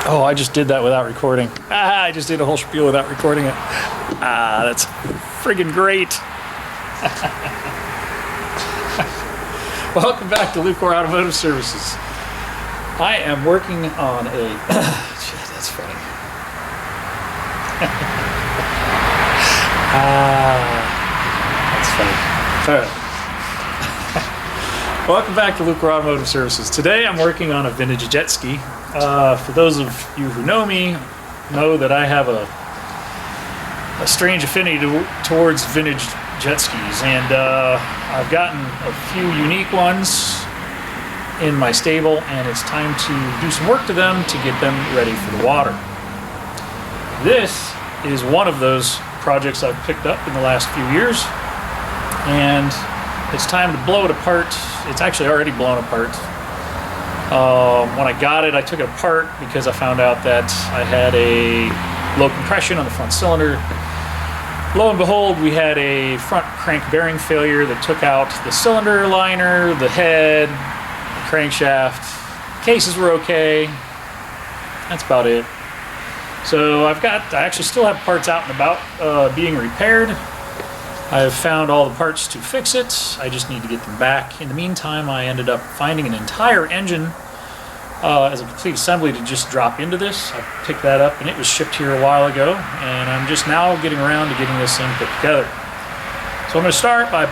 Oh, I just did that without recording. I just did a whole spiel without recording it. That's friggin' great. Welcome back to Lucore Automotive Services. I am working on a... Shit, that's funny. That's funny. All right. Welcome back to Lucore Automotive Services. Today I'm working on a vintage jet ski. For those of you who know me, know that I have a strange affinity towards vintage jet skis, and I've gotten a few unique ones in my stable, and it's time to do some work to them to get them ready for the water. This is one of those projects I've picked up in the last few years, and it's time to blow it apart. It's actually already blown apart. When I got it, I took it apart because I found out that I had a low compression on the front cylinder. Lo and behold, we had a front crank bearing failure that took out the cylinder liner, the head, the crankshaft. Cases were okay. That's about it. So I actually still have parts out and about being repaired. I've found all the parts to fix it. I just need to get them back. In the meantime, I ended up finding an entire engine as a complete assembly to just drop into this. I picked that up and it was shipped here a while ago, and I'm just now getting around to getting this thing put together. So I'm going to start by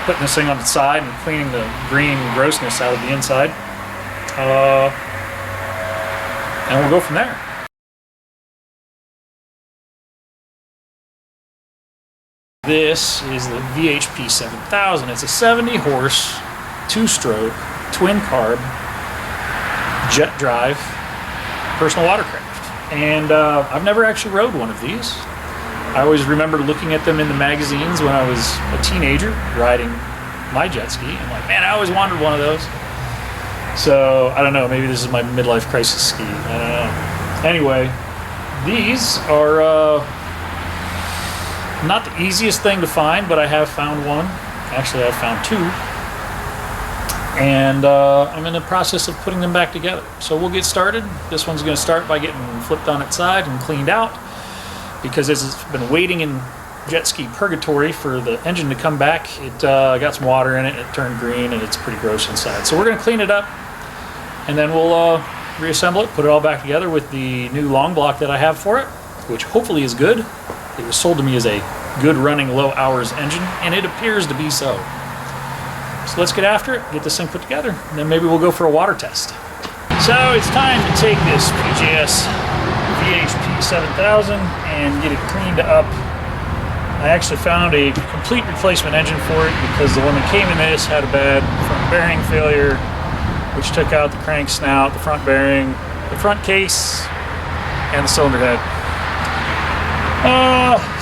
putting this thing on its side and cleaning the green grossness out of the inside. And we'll go from there. This is the VHP7000. It's a 70 horse, 2-stroke, twin carb, jet drive, personal watercraft. And I've never actually rode one of these. I always remember looking at them in the magazines when I was a teenager, riding my jet ski. I'm like, man, I always wanted one of those. So, I don't know, maybe this is my midlife crisis ski. I don't know. Anyway, these are... not the easiest thing to find, but I have found one. Actually, I've found two. And I'm in the process of putting them back together. So we'll get started. This one's going to start by getting flipped on its side and cleaned out, because it's been waiting in jet ski purgatory for the engine to come back. It got some water in it, it turned green, and it's pretty gross inside. So we're going to clean it up, and then we'll reassemble it, put it all back together with the new long block that I have for it, which hopefully is good. It was sold to me as a good running low hours engine, and it appears to be so. So let's get after it, get this thing put together, and then maybe we'll go for a water test. So it's time to take this PJS VHP7000 and get it cleaned up. I actually found a complete replacement engine for it, because the one that came in this had a bad front bearing failure, which took out the crank snout, the front bearing, the front case, and the cylinder head.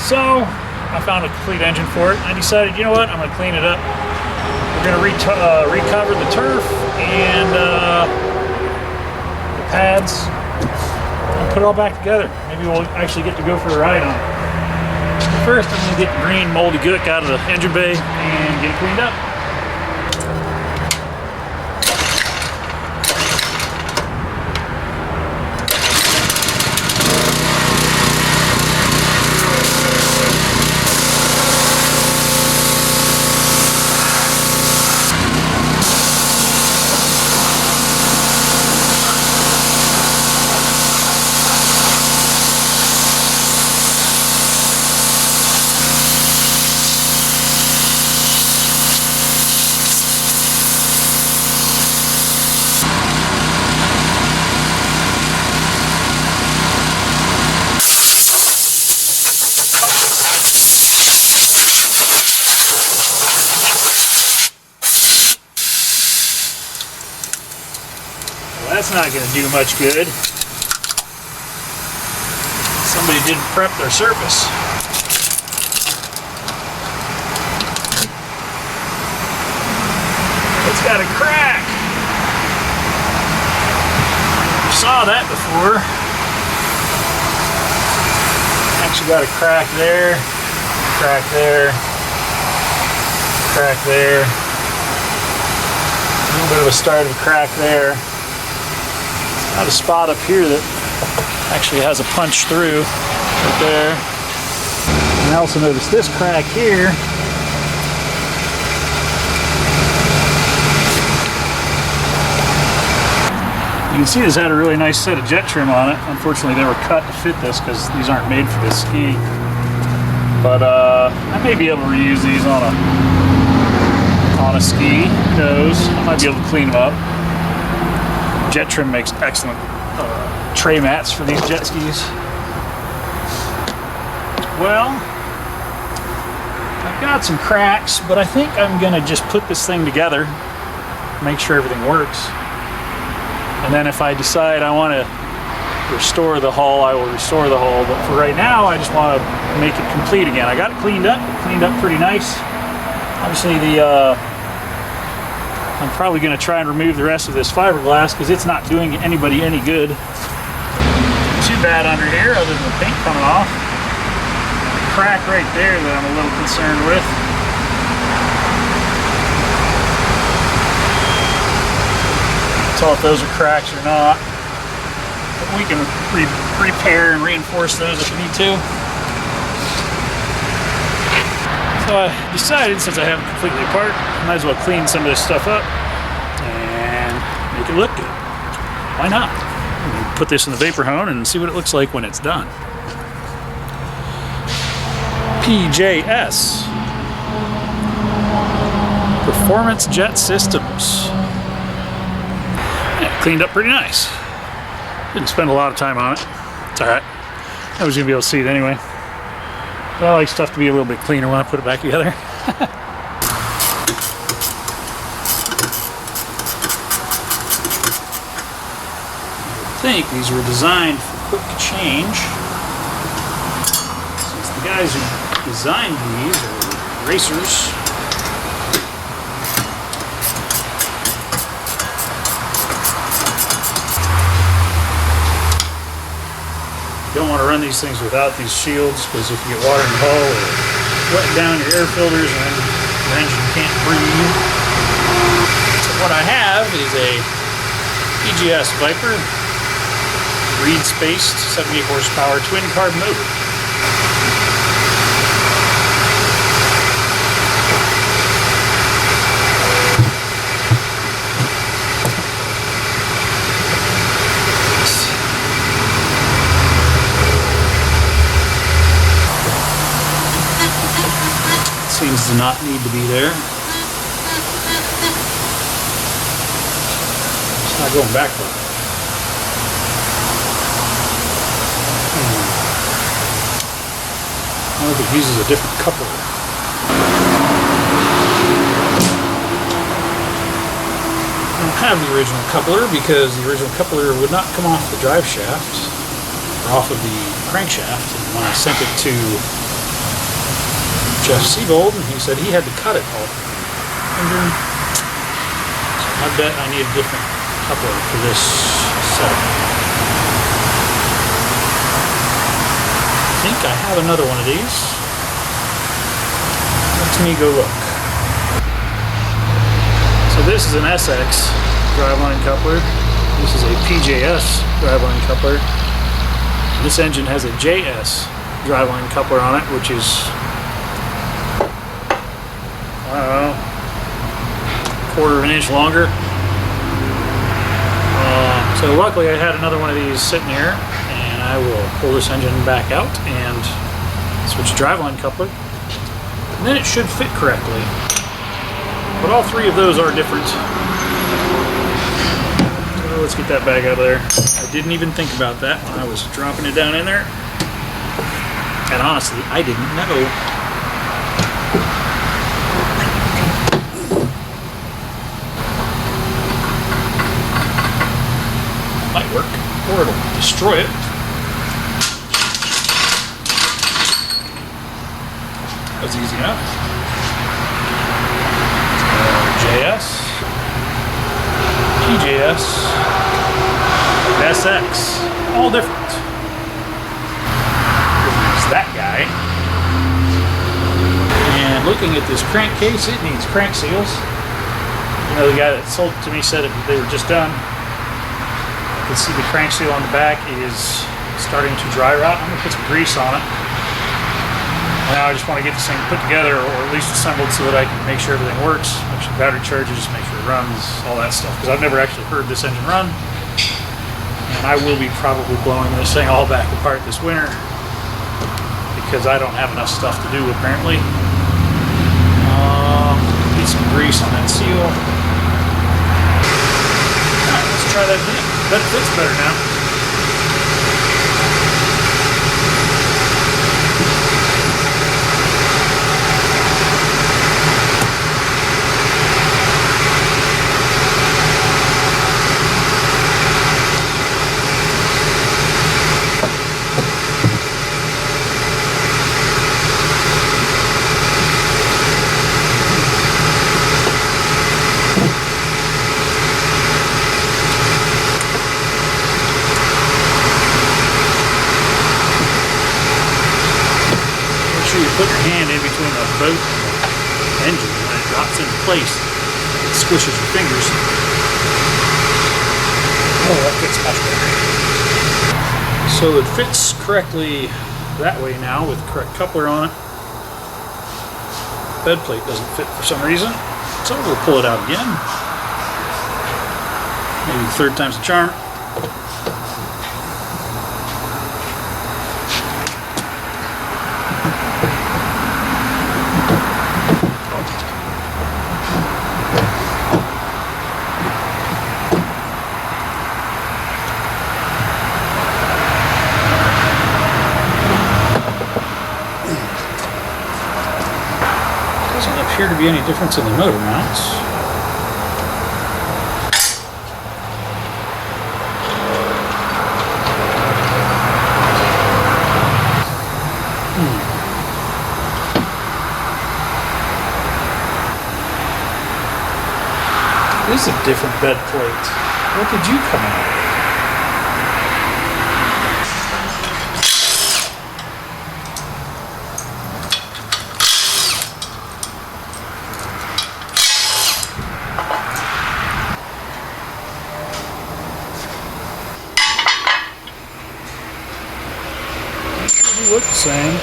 So I found a complete engine for it. I decided, you know what, I'm going to clean it up. We're going to recover the turf and the pads and put it all back together. Maybe we'll actually get to go for a ride on it. First, I'm going to get the green moldy gook out of the engine bay and get it cleaned up. That's not going to do much good. Somebody didn't prep their surface. It's got a crack. You saw that before. Actually got a crack there, crack there, crack there. A little bit of a start of a crack there. Got a spot up here that Actually has a punch through right there. And I also noticed this crack here. You can see this had a really nice set of jet trim on it. Unfortunately, they were cut to fit this because these aren't made for this ski. But I may be able to reuse these on a ski. Who knows? I might be able to clean them up. Jet trim makes excellent tray mats for these jet skis. Well, I've got some cracks, but I think I'm gonna just put this thing together, make sure everything works. And then if I decide I want to restore the hull, I will restore the hull. But for right now, I just want to make it complete again. I got it cleaned up pretty nice. Obviously, I'm probably going to try and remove the rest of this fiberglass because it's not doing anybody any good. Too bad under here, other than the paint coming off. Crack right there that I'm a little concerned with. Tell if those are cracks or not. But we can repair and reinforce those if we need to. So I decided, since I have it completely apart, I might as well clean some of this stuff up and make it look good. Why not? Put this in the vapor hone and see what it looks like when it's done. PJS Performance Jet Systems. Yeah, cleaned up pretty nice. Didn't spend a lot of time on it. It's alright. I was going to be able to see it anyway. But I like stuff to be a little bit cleaner when I put it back together. I think these were designed for quick change. Since the guys who designed these are racers. You don't want to run these things without these shields, because if you get water in the hull, it'll wet down your air filters and your engine can't breathe. So what I have is a PJS Viper reed-spaced 78 horsepower twin carb motor. Seems to not need to be there. It's not going backward. I wonder if it uses a different coupler. I don't have the original coupler because the original coupler would not come off the drive shaft or off of the crankshaft. And when I sent it to Jeff Seabold, and he said he had to cut it all. So I bet I need a different coupler for this setup. I think I have another one of these. Let me go look. So this is an SX driveline coupler. This is a PJS driveline coupler. This engine has a JS driveline coupler on it, which is, I don't know, 1/4 of an inch longer. So luckily I had another one of these sitting here, and I will pull this engine back out and switch to driveline coupler, and then it should fit correctly. But all three of those are different. So let's get that bag out of there. I didn't even think about that when I was dropping it down in there, and honestly I didn't know. Might work, or it'll destroy it. That's easy enough. JS, PJS, SX, all different. There's that guy. And looking at this crankcase, it needs crank seals. You know, the guy that sold it to me said they were just done. You can see the crank seal on the back is starting to dry rot. I'm going to put some grease on it. Now I just want to get this thing put together, or at least assembled, so that I can make sure everything works, make sure the battery charges, make sure it runs, all that stuff. Because I've never actually heard this engine run. And I will be probably blowing this thing all back apart this winter, because I don't have enough stuff to do, apparently. Get some grease on that seal. Alright, let's try that again. Bet it fits better now. You put your hand in between the boat and the engine, and when it drops into place, it squishes your fingers. Oh, that fits much better. So it fits correctly that way now with the correct coupler on it. Bed plate doesn't fit for some reason, so we'll pull it out again. Maybe the third time's the charm. Doesn't appear to be any difference in the motor mounts. This is a different bed plate. What did you come out with? They look the same.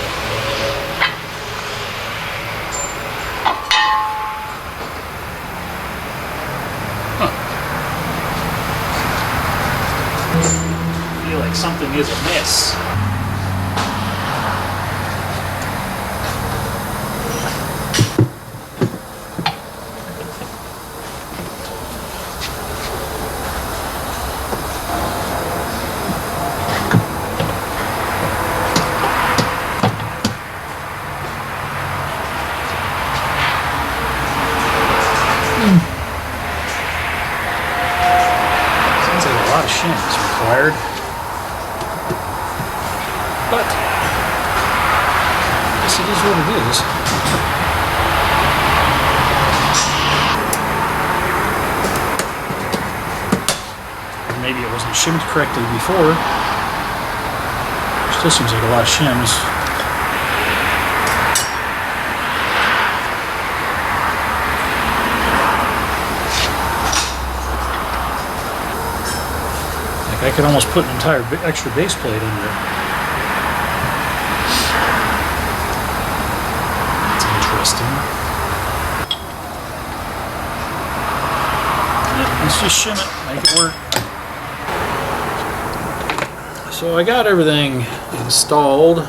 I feel like something is amiss. Sounds like a lot of shims required. But I guess it is what it is. Maybe it wasn't shimmed correctly before. Still seems like a lot of shims. Like I could almost put an entire extra base plate under it. Let's just shim it, make it work. So I got everything installed.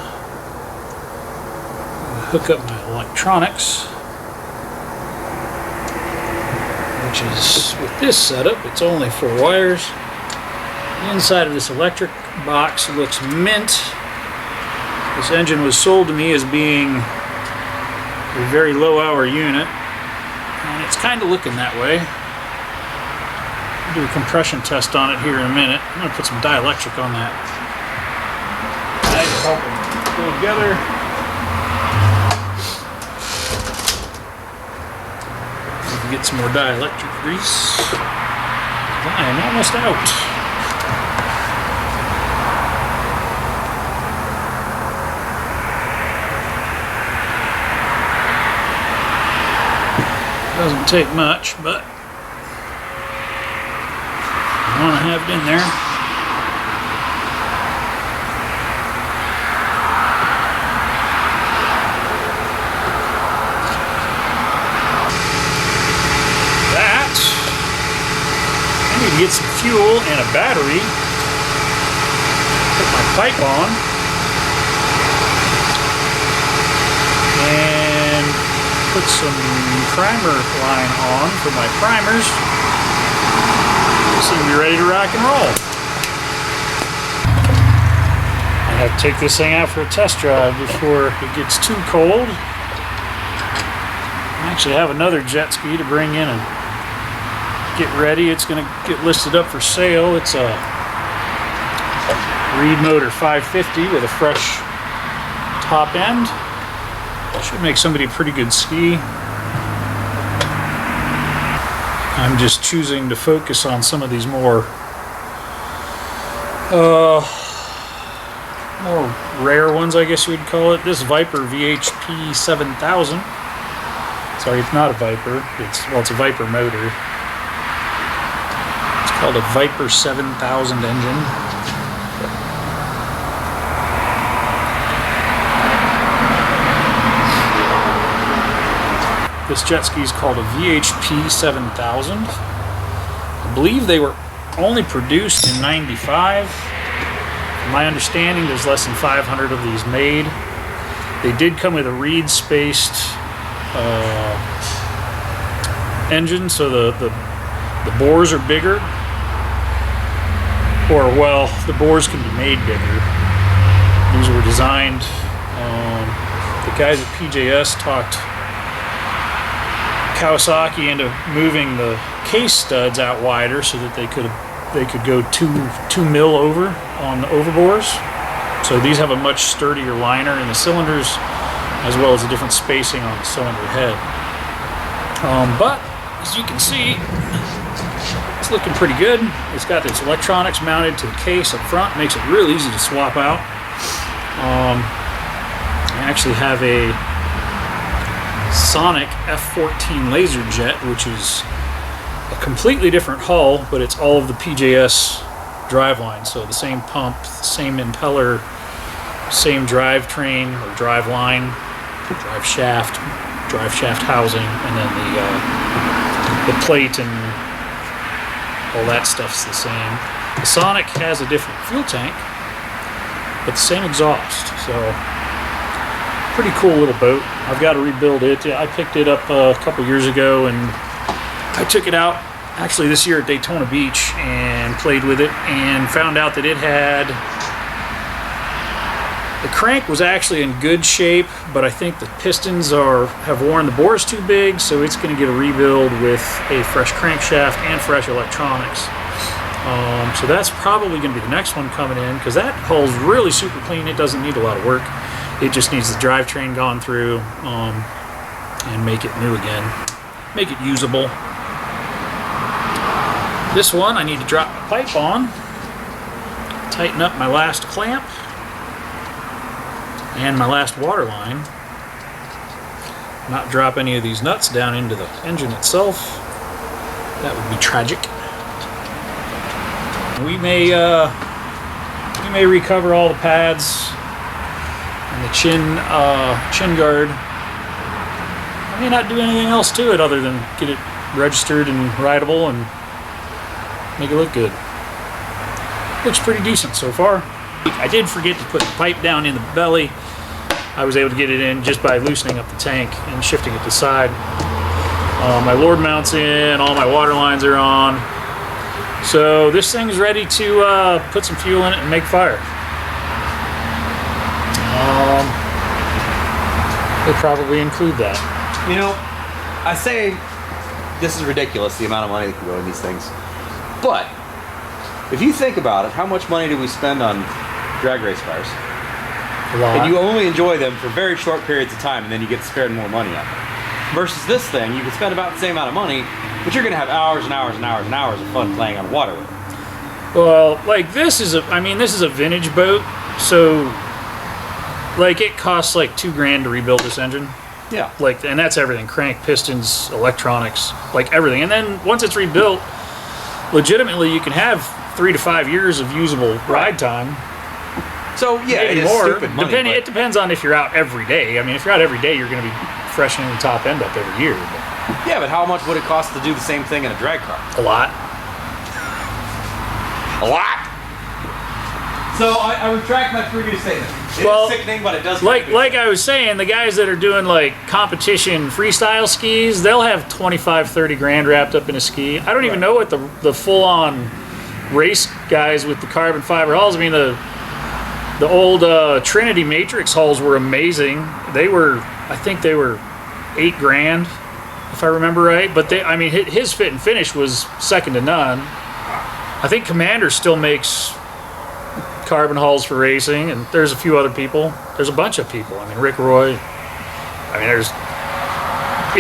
Hook up my electronics, which is, with this setup, it's only 4 wires. The inside of this electric box looks mint. This engine was sold to me as being a very low hour unit, and it's kind of looking that way. I'll do a compression test on it here in a minute. I'm going to put some dielectric on that. I just help them go together. We can get some more dielectric grease. I am almost out. Doesn't take much, but I want to have it in there. get some fuel and a battery. Put my pipe on. And put some primer line on for my primers. So we'll be ready to rock and roll. I have to take this thing out for a test drive before it gets too cold. I actually have another jet ski to bring in and get ready. It's going to get listed up for sale. It's a Reed Motor 550 with a fresh top end. Should make somebody a pretty good ski. I'm just choosing to focus on some of these more rare ones, I guess you would call it. This Viper VHP7000. Sorry, it's not a Viper. It's a Viper motor. It's called a Viper 7000 engine. This jet ski is called a VHP 7000. I believe they were only produced in '95. From my understanding, there's less than 500 of these made. They did come with a Reed spaced engine, so the bores are bigger. Or, well, the bores can be made bigger. These were designed, the guys at PJS talked Kawasaki into moving the case studs out wider so that they could go 2 mil over on the overbores. So these have a much sturdier liner in the cylinders, as well as a different spacing on the cylinder head. But as you can see, it's looking pretty good. It's got its electronics mounted to the case up front, makes it real easy to swap out. I actually have a Sonic F14 laser jet, which is a completely different hull, but it's all of the PJS driveline. So the same pump, the same impeller, same drivetrain or driveline, drive shaft housing, and then the plate and all that stuff's the same. The Sonic has a different fuel tank, but the same exhaust. So pretty cool little boat. I've got to rebuild it. I picked it up a couple years ago, and I took it out actually this year at Daytona Beach and played with it, and found out that it had, the crank was actually in good shape, but I think the pistons have worn the bores too big, so it's going to get a rebuild with a fresh crankshaft and fresh electronics. So that's probably going to be the next one coming in, because that hull's really super clean. It doesn't need a lot of work. It just needs the drivetrain gone through and make it new again, make it usable. This one I need to drop my pipe on, tighten up my last clamp and my last water line, not drop any of these nuts down into the engine itself. That would be tragic. We may recover all the pads and the chin guard. I may not do anything else to it other than get it registered and rideable and make it look good. Looks pretty decent so far. I did forget to put the pipe down in the belly. I was able to get it in just by loosening up the tank and shifting it to the side. My Lord mount's in, all my water lines are on. So this thing's ready to put some fuel in it and make fire. They'll probably include that. You know, I say this is ridiculous, the amount of money that can go in these things. But if you think about it, how much money do we spend on drag race cars? A lot. And you only enjoy them for very short periods of time, and then you get spared more money on them. Versus this thing, you can spend about the same amount of money, but you're going to have hours and hours and hours and hours of fun playing on water with it. Well, like this is a vintage boat, so like it costs like $2,000 to rebuild this engine. Yeah. Like, and that's everything: crank, pistons, electronics, like everything. And then once it's rebuilt, legitimately you can have 3 to 5 years of usable ride time. So yeah, maybe it is more. stupid money. It depends on if you're out every day. I mean, if you're out every day, you're going to be freshening the top end up every year. Yeah, but how much would it cost to do the same thing in a drag car? A lot. A lot. So I retract my previous statement. Well, It's sickening, but it does. Like I was saying, the guys that are doing like competition freestyle skis, they'll have 25, 30 grand wrapped up in a ski. I don't even know what the full-on race guys with the carbon fiber hulls. I mean, the old Trinity Matrix hulls were amazing. I think they were 8 grand, if I remember right. But I mean, his fit and finish was second to none. I think Commander still makes carbon hulls for racing, and there's a few other people. There's a bunch of people. I mean, Rick Roy. I mean,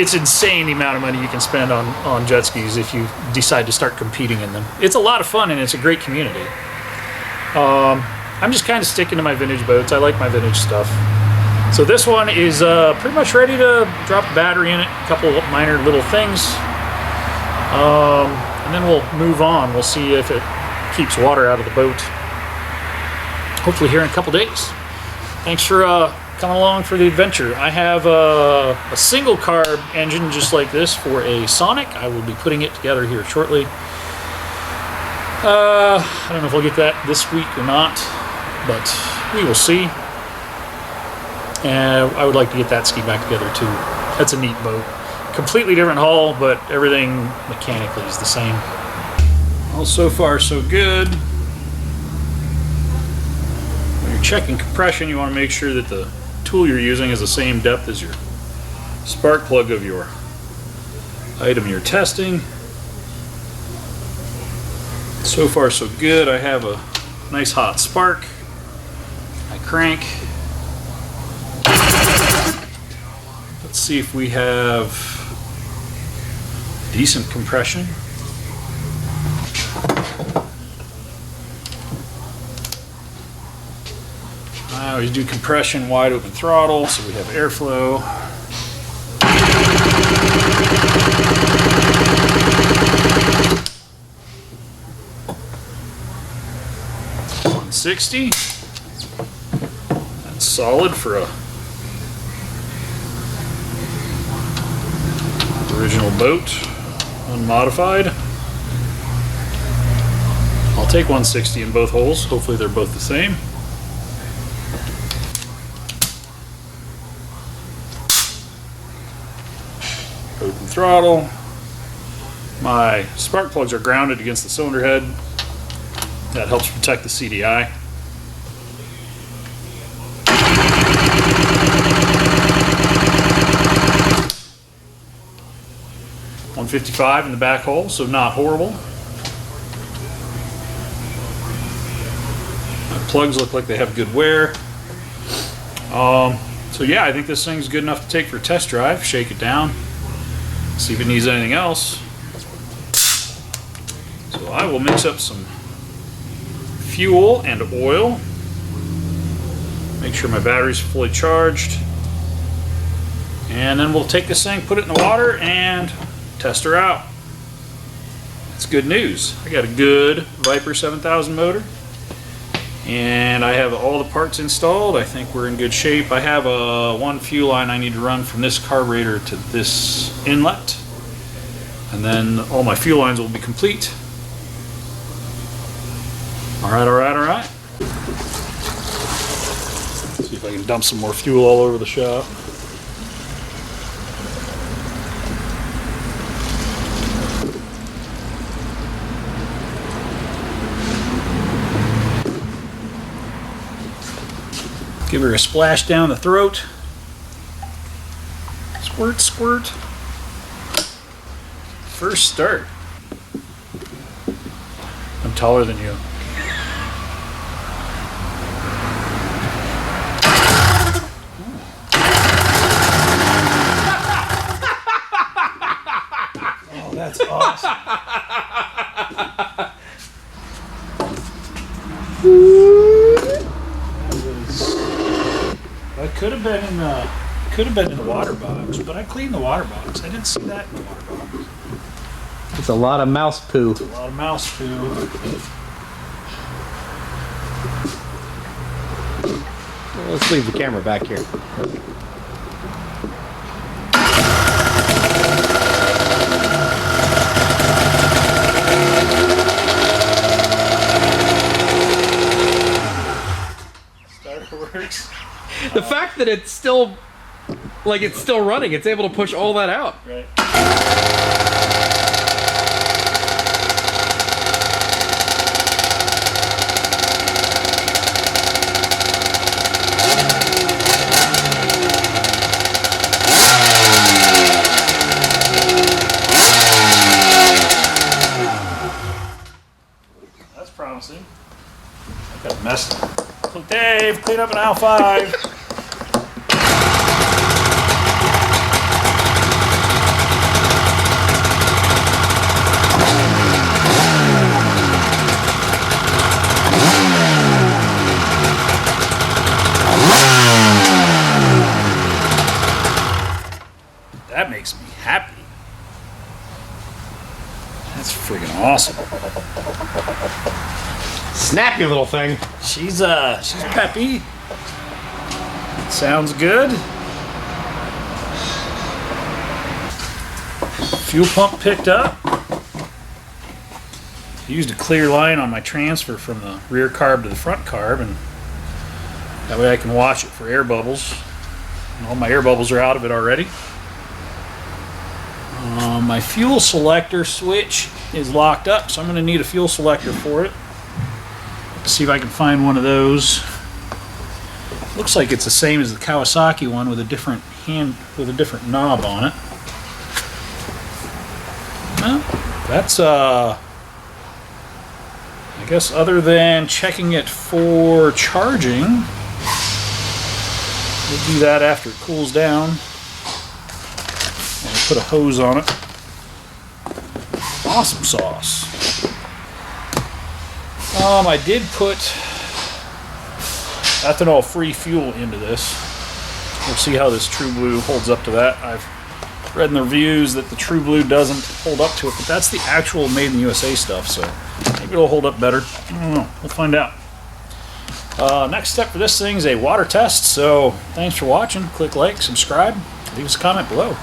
it's insane the amount of money you can spend on jet skis if you decide to start competing in them. It's a lot of fun, and it's a great community. I'm just kind of sticking to my vintage boats. I like my vintage stuff. So this one is pretty much ready to drop a battery in it, a couple of minor little things, and then we'll move on. We'll see if it keeps water out of the boat. Hopefully here in a couple days. Thanks for coming along for the adventure. I have a single carb engine just like this for a Sonic. I will be putting it together here shortly. I don't know if I'll get that this week or not, but we will see. And I would like to get that ski back together too. That's a neat boat. Completely different hull, but everything mechanically is the same. Well, so far so good. Checking compression, you want to make sure that the tool you're using is the same depth as your spark plug of your item you're testing. So far so good. I have a nice hot spark. I crank. Let's see if we have decent compression. I always do compression, wide open throttle, so we have airflow. $160. That's solid for a original boat, unmodified. I'll take 160 in both holes. Hopefully they're both the same. Open throttle. My spark plugs are grounded against the cylinder head. That helps protect the CDI. $155 in the back hole, so not horrible. My plugs look like they have good wear. So yeah, I think this thing's good enough to take for a test drive. Shake it down. See if it needs anything else. So I will mix up some fuel and oil. Make sure my battery's fully charged. And then we'll take this thing, put it in the water, and test her out. It's good news. I got a good Viper 7000 motor. And I have all the parts installed. I think we're in good shape. I have one fuel line I need to run from this carburetor to this inlet. And then all my fuel lines will be complete. All right, all right, all right. See if I can dump some more fuel all over the shop. Give her a splash down the throat. Squirt, squirt. First start. I'm taller than you. Oh, that's awesome. I could have been in the water box, but I cleaned the water box. I didn't see that in the water box. It's a lot of mouse poo. It's a lot of mouse poo. Well, let's leave the camera back here. works. The fact that it's still, like, it's still running, it's able to push all that out. Right. That's promising. I got messed up. So Dave, clean up an aisle 5. That makes me happy. That's freaking awesome. Snappy little thing. She's peppy. Sounds good. Fuel pump picked up. Used a clear line on my transfer from the rear carb to the front carb, and that way I can watch it for air bubbles. And all my air bubbles are out of it already. My fuel selector switch is locked up, so I'm going to need a fuel selector for it. Let's see if I can find one of those. Looks like it's the same as the Kawasaki one with a different knob on it. Well, that's I guess other than checking it for charging, we'll do that after it cools down. And put a hose on it. Awesome sauce. I did put ethanol-free fuel into this. We'll see how this True Blue holds up to that. I've read in the reviews that the True Blue doesn't hold up to it, but that's the actual made in the USA stuff, so maybe it'll hold up better. I don't know. We'll find out. Next step for this thing is a water test, so thanks for watching. Click like, subscribe, leave us a comment below.